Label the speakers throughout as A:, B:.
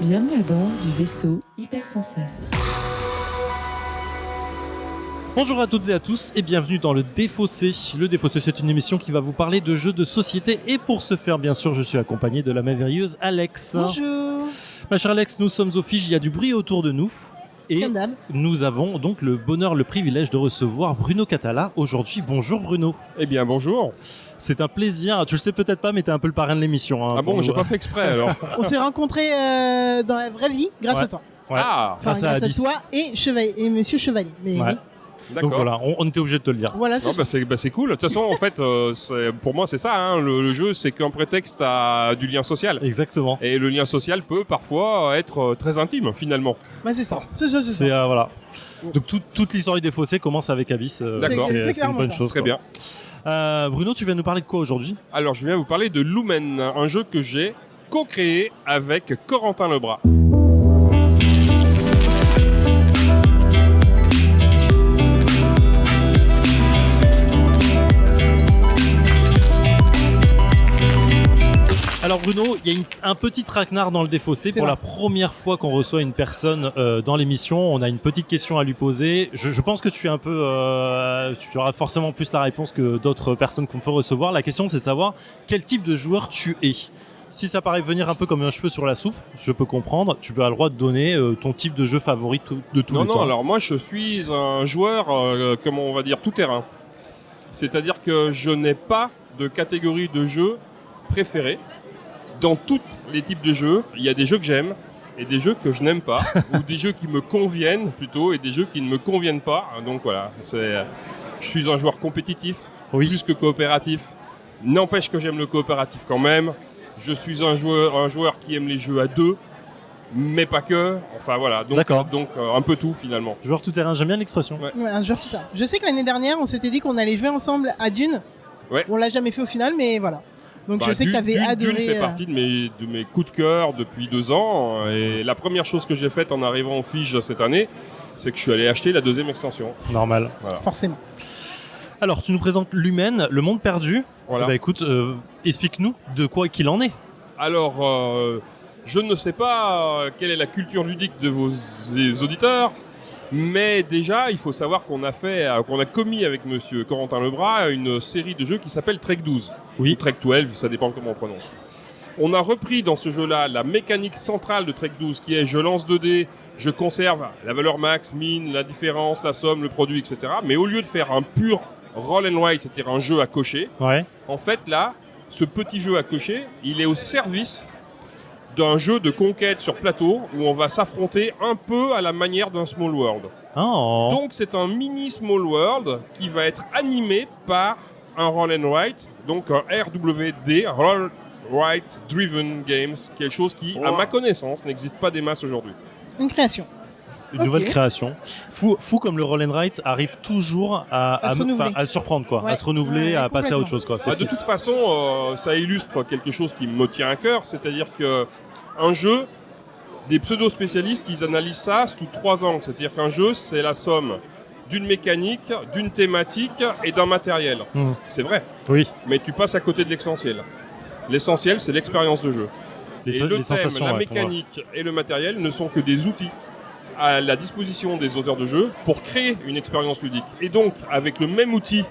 A: Bienvenue à bord du vaisseau Hypersensas.
B: Bonjour à toutes et à tous et bienvenue dans le Défaussé. Le Défaussé, c'est une émission qui va vous parler de jeux de société et pour ce faire, bien sûr, je suis accompagné de la merveilleuse Alex.
C: Bonjour.
B: Ma chère Alex, nous sommes au Fige, il y a du bruit autour de nous. Et
C: Comme d'hab.
B: nous avons donc le bonheur, le privilège de recevoir Bruno Catala aujourd'hui. Bonjour Bruno.
D: Eh bien, bonjour.
B: C'est un plaisir. Tu le sais peut-être pas, mais t'es un peu le parrain de l'émission.
D: Ah bon, j'ai pas fait exprès alors.
C: On s'est rencontrés dans la vraie vie grâce
B: Ouais.
C: à toi.
B: Ouais.
D: Ah,
C: Enfin,
B: Grâce à
C: grâce à
B: Abyss.
C: toi et Monsieur Chevalier. Mais
B: Ouais.
C: oui.
D: d'accord.
B: Donc voilà, on était obligé de te le dire.
C: Voilà,
D: Non,
C: c'est
D: c'est cool. De toute façon, en fait, pour moi, c'est ça. Hein, le jeu, c'est qu'un prétexte à du lien social.
B: Exactement.
D: Et le lien social peut parfois être très intime, finalement.
C: bah, c'est ça. C'est ça.
B: C'est voilà. Donc toute l'histoire du Défaussé commence avec Abyss.
D: D'accord.
B: C'est
C: C'est
B: une
C: clairement
B: bonne
C: ça.
B: chose.
D: Très
B: quoi.
D: bien.
B: Bruno, tu viens nous parler de quoi aujourd'hui ?
D: Alors, je viens vous parler de Lumen, un jeu que j'ai co-créé avec Corentin Lebras.
B: Alors Bruno, il y a un petit traquenard dans le Défaussé.
C: C'est
B: Pour
C: vrai.
B: la première fois qu'on reçoit une personne dans l'émission, on a une petite question à lui poser. Je pense que tu es un peu, tu auras forcément plus la réponse que d'autres personnes qu'on peut recevoir. La question, c'est de savoir quel type de joueur tu es. Si ça paraît venir un peu comme un cheveu sur la soupe, je peux comprendre. Tu peux avoir le droit de donner ton type de jeu favori de tout le temps.
D: Non, alors moi, je suis un joueur, comment on va dire, tout terrain. C'est-à-dire que je n'ai pas de catégorie de jeu préférée. Dans tous les types de jeux, il y a des jeux que j'aime et des jeux que je n'aime pas, ou des jeux qui me conviennent plutôt et des jeux qui ne me conviennent pas. Donc voilà, je suis un joueur compétitif,
B: Oui.
D: plus que coopératif. N'empêche que j'aime le coopératif quand même. Je suis un joueur qui aime les jeux à deux, mais pas que. Enfin voilà,
B: D'accord.
D: donc un peu tout finalement.
B: Joueur tout terrain, j'aime bien l'expression.
D: Ouais.
C: Ouais, un joueur tout tard. Je sais que l'année dernière, on s'était dit qu'on allait jouer ensemble à Dune.
D: Ouais.
C: On l'a jamais fait au final, mais voilà. Donc
D: Bah,
C: je sais que tu avais
D: Dune
C: adoré.
D: fait partie de mes coups de cœur depuis 2 ans. Et la première chose que j'ai faite en arrivant au Fige cette année, c'est que je suis allé acheter la 2e extension.
B: Normal.
D: Voilà.
C: Forcément.
B: Alors, tu nous présentes Lumen, le monde perdu.
D: Voilà.
B: Eh ben, écoute, explique-nous de quoi qu'il en est.
D: Alors, je ne sais pas quelle est la culture ludique de vos auditeurs, mais déjà, il faut savoir qu'on a commis avec Monsieur Corentin Lebras une série de jeux qui s'appelle Trek 12.
B: Oui.
D: Ou Trek 12, ça dépend comment on prononce. On a repris dans ce jeu-là la mécanique centrale de Trek 12 qui est je lance 2 dés, je conserve la valeur max, mine, la différence, la somme, le produit, etc. Mais au lieu de faire un pur roll and write, c'est-à-dire un jeu à cocher,
B: Ouais.
D: en fait là, ce petit jeu à cocher, il est au service d'un jeu de conquête sur plateau où on va s'affronter un peu à la manière d'un Small World.
B: Oh.
D: Donc c'est un mini Small World qui va être animé par un roll and write, donc un RWD, Roll Write Driven Games, quelque chose qui, à ma connaissance, n'existe pas des masses aujourd'hui.
C: Une création.
B: Une
C: Ok.
B: nouvelle création. Fou comme le roll and write arrive toujours
C: À se renouveler.
B: à surprendre, quoi.
C: Ouais.
B: À se renouveler,
C: Ouais,
B: à passer à autre
C: complètement.
B: chose, quoi. C'est
D: Bah, de
B: fou.
D: toute façon, ça illustre quelque chose qui me tient à cœur, c'est-à-dire que un jeu, des pseudo-spécialistes, ils analysent ça sous 3 angles. C'est-à-dire qu'un jeu, c'est la somme d'une mécanique, d'une thématique et d'un matériel. C'est vrai,
B: Oui.
D: mais tu passes à côté de l'essentiel. L'essentiel, c'est l'expérience de jeu.
B: Les,
D: Et le thème,
B: sensations.
D: la
B: ouais, pour moi.
D: mécanique et le matériel ne sont que des outils à la disposition des auteurs de jeux pour créer une expérience ludique. Et donc, avec le même outil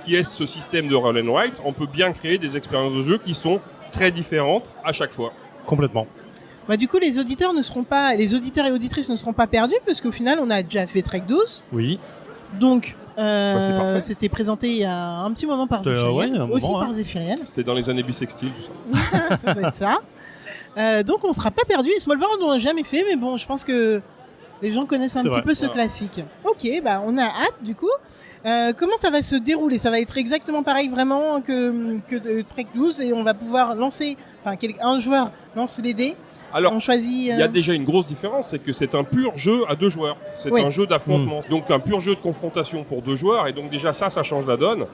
D: qui est ce système de roll and write, on peut bien créer des expériences de jeu qui sont très différentes à chaque fois.
B: Complètement.
C: Bah, du coup, les auditeurs et auditrices ne seront pas perdus parce qu'au final, on a déjà fait Trek 12.
B: Oui.
C: Donc,
D: c'est parfait.
C: c'était présenté il y a un petit moment par
B: C'était,
C: Zéphiriel.
B: ouais, un moment,
C: Aussi
B: hein.
C: par Zéphiriel.
D: C'est dans les années bissextiles, tout ça.
C: Ça doit être ça. Donc, on ne sera pas perdu. Et Small World, on l'a jamais fait, mais bon, je pense que les gens connaissent un
B: C'est
C: petit
B: vrai.
C: peu ce
D: Voilà.
C: classique. Ok, bah, on a hâte du coup. Comment ça va se dérouler? Ça va être exactement pareil vraiment que de Trek 12 et on va pouvoir lancer, enfin, un joueur lance les dés.
D: Alors,
C: On choisit.
D: il y a déjà une grosse différence, c'est que c'est un pur jeu à 2 joueurs. C'est
C: Oui.
D: un jeu d'affrontement. Donc un pur jeu de confrontation pour 2 joueurs. Et donc déjà ça change la donne.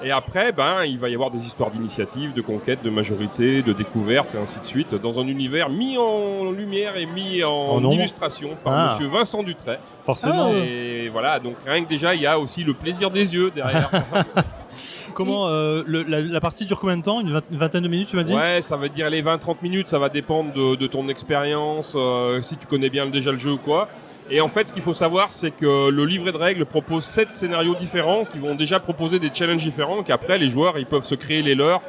D: Et après, il va y avoir des histoires d'initiative, de conquête, de majorité, de découverte et ainsi de suite. Dans un univers mis en lumière et mis en
B: ombre.
D: illustration par
B: Ah.
D: Monsieur Vincent Dutray.
B: Forcément.
C: Oh.
D: Et voilà, donc rien que déjà, il y a aussi le plaisir des yeux derrière.
B: Comment la partie dure combien de temps? Une vingtaine de minutes, tu m'as dit?
D: Ouais, ça veut dire les 20-30 minutes, ça va dépendre de ton expérience, si tu connais bien déjà le jeu ou quoi. Et en fait, ce qu'il faut savoir, c'est que le livret de règles propose 7 scénarios différents qui vont déjà proposer des challenges différents, qu'après, les joueurs, ils peuvent se créer les leurs.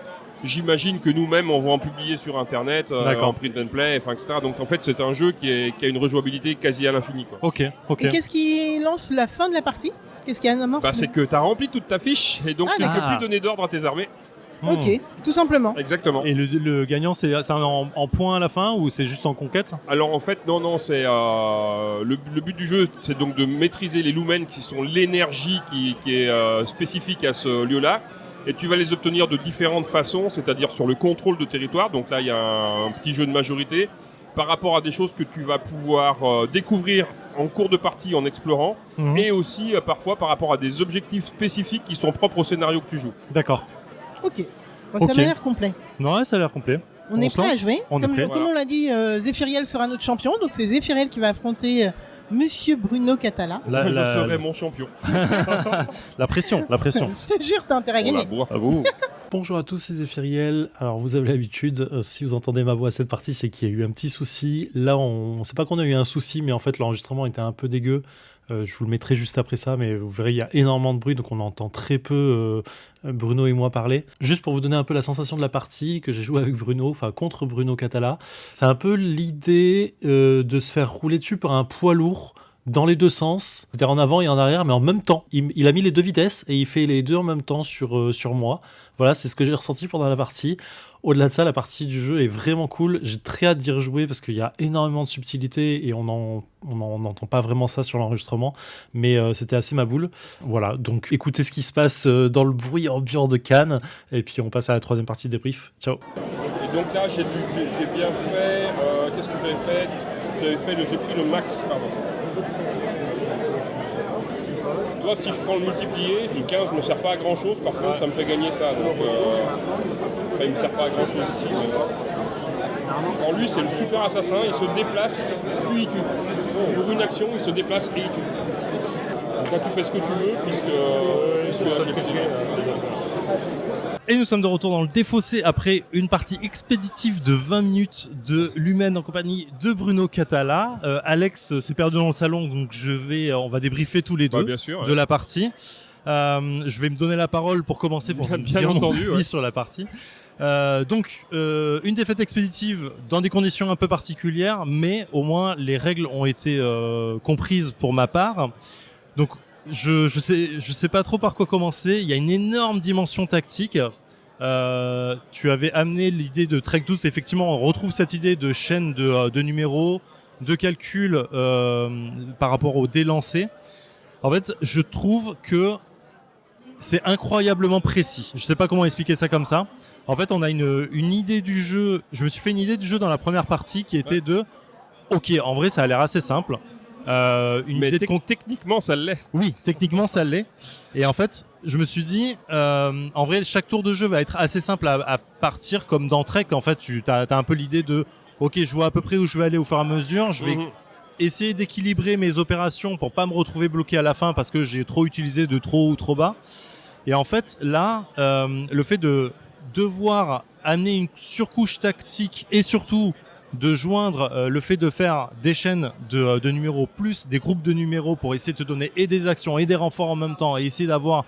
D: J'imagine que nous-mêmes, on va en publier sur Internet, en print and play, etc. Donc en fait, c'est un jeu qui a une rejouabilité quasi à l'infini, quoi.
B: Ok.
C: Et qu'est-ce qui lance la fin de la partie? Qu'est-ce qui amorce?
D: C'est que tu as rempli toute ta fiche, et donc tu ne peux plus donner d'ordre à tes armées.
C: Ok, tout simplement.
D: Exactement.
B: Et le gagnant, c'est en points à la fin ou c'est juste en conquête?
D: Alors en fait, non, c'est le but du jeu, c'est donc de maîtriser les lumens qui sont l'énergie qui est spécifique à ce lieu-là. Et tu vas les obtenir de différentes façons, c'est-à-dire sur le contrôle de territoire. Donc là, il y a un petit jeu de majorité par rapport à des choses que tu vas pouvoir découvrir en cours de partie en explorant, et aussi parfois par rapport à des objectifs spécifiques qui sont propres au scénario que tu joues.
B: D'accord.
C: Ok. Ça m'a l'air complet.
B: Ouais, ça a l'air complet.
C: On est prêt à jouer. Comme
D: Voilà.
C: on l'a dit, Zéphiriel sera notre champion. Donc c'est Zéphiriel qui va affronter Monsieur Bruno Catala.
D: Je serai mon champion.
B: La pression.
C: Je te jure, t'as intérêt à
D: On la
C: gagner.
D: boit.
E: Bonjour à tous, c'est Zéphiriel. Alors vous avez l'habitude, si vous entendez ma voix à cette partie, c'est qu'il y a eu un petit souci. Là, on sait pas qu'on a eu un souci, mais en fait l'enregistrement était un peu dégueu. Je vous le mettrai juste après ça, mais vous verrez, il y a énormément de bruit, donc on entend très peu Bruno et moi parler. Juste pour vous donner un peu la sensation de la partie que j'ai joué avec Bruno, enfin contre Bruno Catala, c'est un peu l'idée de se faire rouler dessus par un poids lourd dans les deux sens, c'est-à-dire en avant et en arrière, mais en même temps. Il a mis les deux vitesses et il fait les deux en même temps sur moi. Voilà, c'est ce que j'ai ressenti pendant la partie. Au-delà de ça, la partie du jeu est vraiment cool. J'ai très hâte d'y rejouer parce qu'il y a énormément de subtilités et on n'entend pas vraiment ça sur l'enregistrement, mais c'était assez ma boule. Voilà, donc écoutez ce qui se passe dans le bruit ambiant de Cannes et puis on passe à la troisième partie de débrief. Ciao.
D: Et donc là, j'ai bien fait... qu'est-ce que j'avais fait? J'ai pris le max, pardon. Toi, si je prends le multiplié, le 15 ne me sert pas à grand chose, par contre ça me fait gagner ça, donc il ne me sert pas à grand chose ici. Mais... Alors lui, c'est le super assassin, il se déplace, puis il tue. Pour une action, il se déplace et il tue. Donc là, tu fais ce que tu veux, puisque j'ai fait chier.
B: Et nous sommes de retour dans le défaussé après une partie expéditive de 20 minutes de Lumen en compagnie de Bruno Catala. Alex s'est perdu dans le salon, donc on va débriefer tous les deux
D: bien sûr,
B: de la partie. Je vais me donner la parole pour commencer pour
D: Bien
B: dire
D: entendu,
B: mon avis sur la partie. Donc une défaite expéditive dans des conditions un peu particulières, mais au moins les règles ont été comprises pour ma part. Donc je sais pas trop par quoi commencer. Il y a une énorme dimension tactique. Tu avais amené l'idée de Trek 12. Effectivement, on retrouve cette idée de chaîne de numéros, de calcul par rapport au dé lancé. En fait, je trouve que c'est incroyablement précis. Je sais pas comment expliquer ça comme ça. En fait, on a une idée du jeu. Je me suis fait une idée du jeu dans la première partie qui était ok, en vrai, ça a l'air assez simple.
D: Mais techniquement, ça l'est.
B: Oui, techniquement, ça l'est. Et en fait, je me suis dit, en vrai, chaque tour de jeu va être assez simple à partir, comme dans Trek. En fait, tu as un peu l'idée de, ok, je vois à peu près où je vais aller au fur et à mesure. Je vais essayer d'équilibrer mes opérations pour pas me retrouver bloqué à la fin parce que j'ai trop utilisé de trop ou trop bas. Et en fait, là, le fait de devoir amener une surcouche tactique et surtout de joindre le fait de faire des chaînes de numéros plus des groupes de numéros pour essayer de te donner et des actions et des renforts en même temps et essayer d'avoir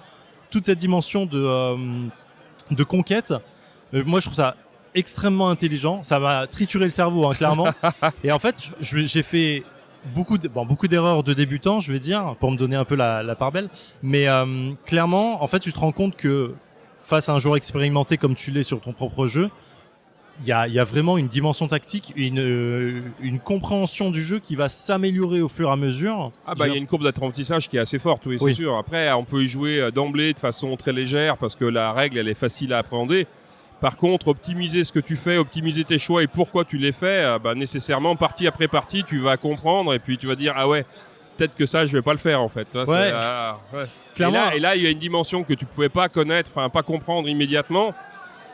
B: toute cette dimension de conquête, moi je trouve ça extrêmement intelligent. Ça m'a trituré le cerveau, hein, clairement. Et en fait, j'ai fait beaucoup d'erreurs de débutant, je vais dire, pour me donner un peu la part belle. Mais clairement, en fait, tu te rends compte que face à un joueur expérimenté comme tu l'es sur ton propre jeu, il y a vraiment une dimension tactique, une compréhension du jeu qui va s'améliorer au fur et à mesure.
D: Il y a une courbe d'apprentissage qui est assez forte, oui, c'est sûr. Après, on peut y jouer d'emblée de façon très légère parce que la règle, elle est facile à appréhender. Par contre, optimiser ce que tu fais, optimiser tes choix et pourquoi tu les fais, nécessairement, partie après partie, tu vas comprendre et puis tu vas dire « Ah ouais, peut-être que ça, je vais pas le faire en fait. »
B: Clairement.
D: Et là, il y a une dimension que tu pouvais pas connaître, enfin pas comprendre immédiatement,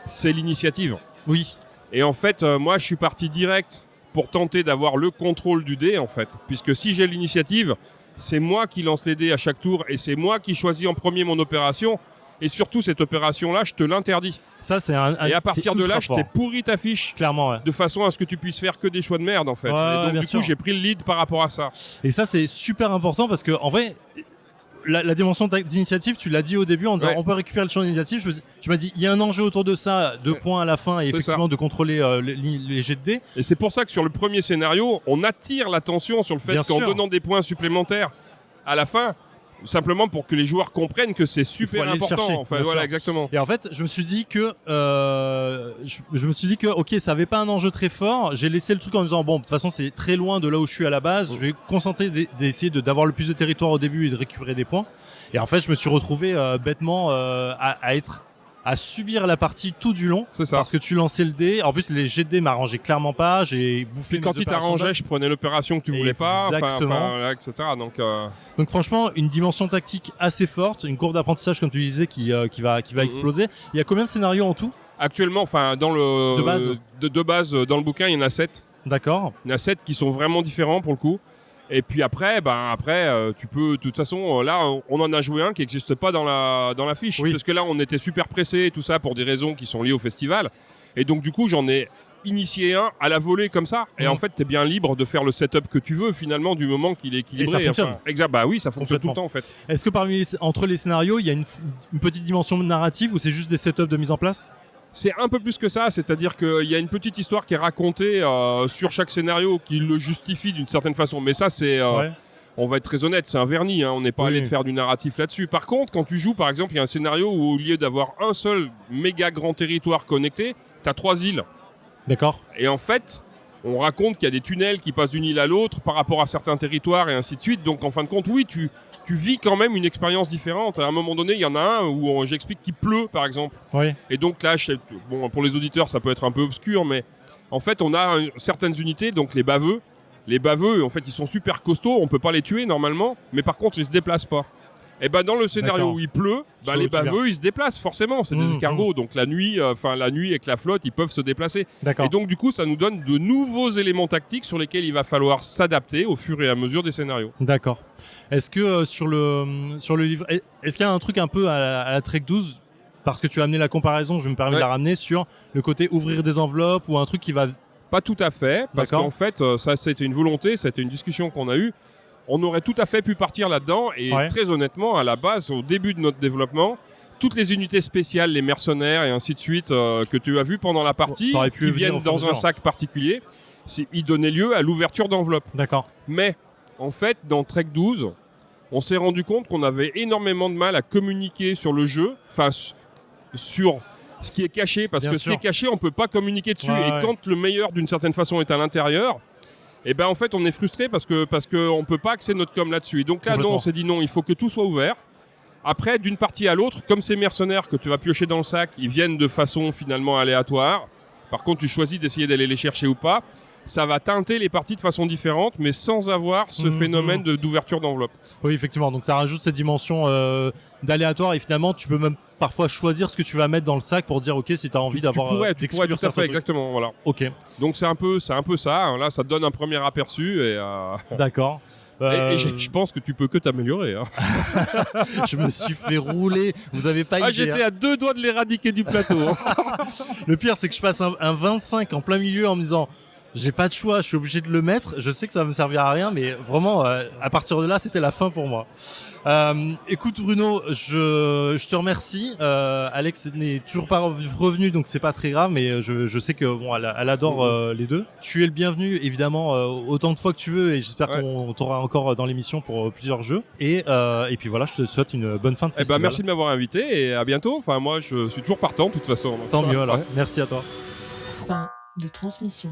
D: c'est l'initiative.
B: Oui.
D: Et en fait, moi, je suis parti direct pour tenter d'avoir le contrôle du dé, en fait. Puisque si j'ai l'initiative, c'est moi qui lance les dés à chaque tour et c'est moi qui choisis en premier mon opération. Et surtout, cette opération-là, je te l'interdis.
B: Ça, c'est
D: Et à partir de là, je t'ai
B: fort.
D: pourri ta fiche.
B: Clairement, ouais.
D: De façon à ce que tu puisses faire que des choix de merde, en fait.
B: Ouais,
D: et donc,
B: bien
D: du
B: sûr.
D: coup, j'ai pris le lead par rapport à ça.
B: Et ça, c'est super important parce que, en vrai, la dimension d'initiative, tu l'as dit au début en disant
D: Ouais.
B: on peut récupérer le champ d'initiative. Tu m'as dit il y a un enjeu autour de ça, 2 points à la fin et
D: C'est
B: effectivement de contrôler les jets de dés.
D: Et c'est pour ça que sur le premier scénario, on attire l'attention sur le fait
B: Bien
D: qu'en
B: sûr.
D: donnant des points supplémentaires à la fin, simplement pour que les joueurs comprennent que c'est super
B: aller le
D: important.
B: chercher,
D: Enfin,
B: bien
D: voilà,
B: sûr.
D: exactement.
B: Et en fait, je me suis dit que ok, ça avait pas un enjeu très fort. J'ai laissé le truc en me disant bon, de toute façon, c'est très loin de là où je suis à la base. Je vais concentrer d'essayer d'avoir le plus de territoire au début et de récupérer des points. Et en fait, je me suis retrouvé bêtement à subir la partie tout du long.
D: C'est ça.
B: Parce que tu lançais le dé. En plus, les jets de dés m'arrangeaient clairement pas. J'ai bouffé
D: Puis quand
B: mes
D: il
B: opérations
D: t'arrangeait,
B: basses.
D: je prenais l'opération que tu voulais pas,
B: Exactement.
D: voilà, etc.
B: Donc franchement, une dimension tactique assez forte, une courbe d'apprentissage comme tu disais qui va exploser. Il y a combien de scénarios en tout?
D: Actuellement, enfin, dans le
B: De base.
D: de base, dans le bouquin, il y en a 7.
B: D'accord.
D: Il y en a 7 qui sont vraiment différents pour le coup. Et puis après, tu peux, de toute façon, là, on en a joué un qui n'existe pas dans la fiche.
B: Oui.
D: Parce que là, on était super pressés et tout ça pour des raisons qui sont liées au festival. Et donc, du coup, j'en ai initié un à la volée comme ça. Et en fait, tu es bien libre de faire le setup que tu veux finalement du moment qu'il est équilibré.
B: Et ça fonctionne.
D: Exact, bah oui, ça fonctionne tout
B: Complètement.
D: le temps en fait.
B: Est-ce que entre les scénarios, il y a une petite dimension narrative ou c'est juste des setups de mise en place?
D: C'est un peu plus que ça, c'est-à-dire qu'il y a une petite histoire qui est racontée sur chaque scénario qui le justifie d'une certaine façon. Mais ça, c'est,
B: Ouais.
D: on va être très honnête, c'est un vernis. Hein, on n'est pas
B: Oui.
D: allé de faire du narratif là-dessus. Par contre, quand tu joues, par exemple, il y a un scénario où au lieu d'avoir un seul méga grand territoire connecté, tu as 3 îles.
B: D'accord.
D: Et en fait, on raconte qu'il y a des tunnels qui passent d'une île à l'autre par rapport à certains territoires et ainsi de suite. Donc en fin de compte, oui, tu vis quand même une expérience différente. À un moment donné, il y en a un où j'explique qu'il pleut, par exemple.
B: Oui.
D: Et donc là, bon, pour les auditeurs, ça peut être un peu obscur, mais en fait, on a certaines unités, donc les baveux. Les baveux, en fait, ils sont super costauds, on peut pas les tuer normalement, mais par contre, ils se déplacent pas. Et ben dans le scénario
B: D'accord.
D: où il pleut,
B: Je
D: les
B: vois où tu
D: baveux, ils se déplacent forcément, c'est des escargots, donc la nuit avec la flotte, ils peuvent se déplacer.
B: D'accord.
D: Et donc du coup, ça nous donne de nouveaux éléments tactiques sur lesquels il va falloir s'adapter au fur et à mesure des scénarios.
B: D'accord. Est-ce que sur le livre, est-ce qu'il y a un truc un peu à la Trek 12, parce que tu as amené la comparaison, je me permets de la ramener sur le côté ouvrir des enveloppes ou un truc qui va...
D: Pas tout à fait, parce
B: D'accord.
D: qu'en fait, ça c'était une volonté, c'était une discussion qu'on a eue. On aurait tout à fait pu partir là-dedans et
B: Ouais.
D: très honnêtement, à la base, au début de notre développement, toutes les unités spéciales, les mercenaires et ainsi de suite que tu as vu pendant la partie,
B: Ça aurait pu
D: qui
B: venir
D: viennent
B: au fur et à
D: dans un
B: mesure.
D: sac particulier, ils donnaient lieu à l'ouverture d'enveloppes.
B: D'accord.
D: Mais en fait, dans Trek 12, on s'est rendu compte qu'on avait énormément de mal à communiquer sur le jeu, enfin sur ce qui est caché, parce
B: Bien
D: que
B: sûr.
D: ce qui est caché, on peut pas communiquer dessus.
B: Ouais,
D: et
B: ouais.
D: quand le meilleur, d'une certaine façon, est à l'intérieur, et ben en fait, on est frustré parce que on peut pas axer notre com là-dessus. Et donc là, non,
B: Complètement.
D: on s'est dit non, il faut que tout soit ouvert. Après, d'une partie à l'autre, comme ces mercenaires que tu vas piocher dans le sac, ils viennent de façon finalement aléatoire. Par contre, tu choisis d'essayer d'aller les chercher ou pas. Ça va teinter les parties de façon différente, mais sans avoir ce phénomène d'ouverture d'enveloppe.
B: Oui, effectivement. Donc ça rajoute cette dimension d'aléatoire et finalement, tu peux même parfois choisir ce que tu vas mettre dans le sac pour dire ok si tu as envie d'avoir
D: tu pourrais
B: d'exclure
D: tout à
B: certains
D: fait,
B: trucs.
D: exactement. Voilà.
B: Ok,
D: Donc c'est un peu ça. Hein. Là, ça te donne un premier aperçu et,
B: d'accord.
D: et je pense que tu peux que t'améliorer. Hein.
B: Je me suis fait rouler. Vous avez pas idée.
D: J'étais à 2 doigts de l'éradiquer du plateau. Hein.
B: Le pire, c'est que je passe un 25 en plein milieu en me disant j'ai pas de choix, je suis obligé de le mettre. Je sais que ça va me servir à rien, mais vraiment, à partir de là, c'était la fin pour moi. Écoute Bruno, je te remercie. Alex n'est toujours pas revenu, donc c'est pas très grave, mais je sais que bon, elle adore les deux. Tu es le bienvenu, évidemment, autant de fois que tu veux, et j'espère qu'on t'aura encore dans l'émission pour plusieurs jeux. Et puis voilà, je te souhaite une bonne fin de festival.
D: Merci de m'avoir invité et à bientôt. Enfin, moi, je suis toujours partant de toute façon.
B: Tant mieux alors.
D: Ouais.
B: Merci à toi.
A: Fin de transmission.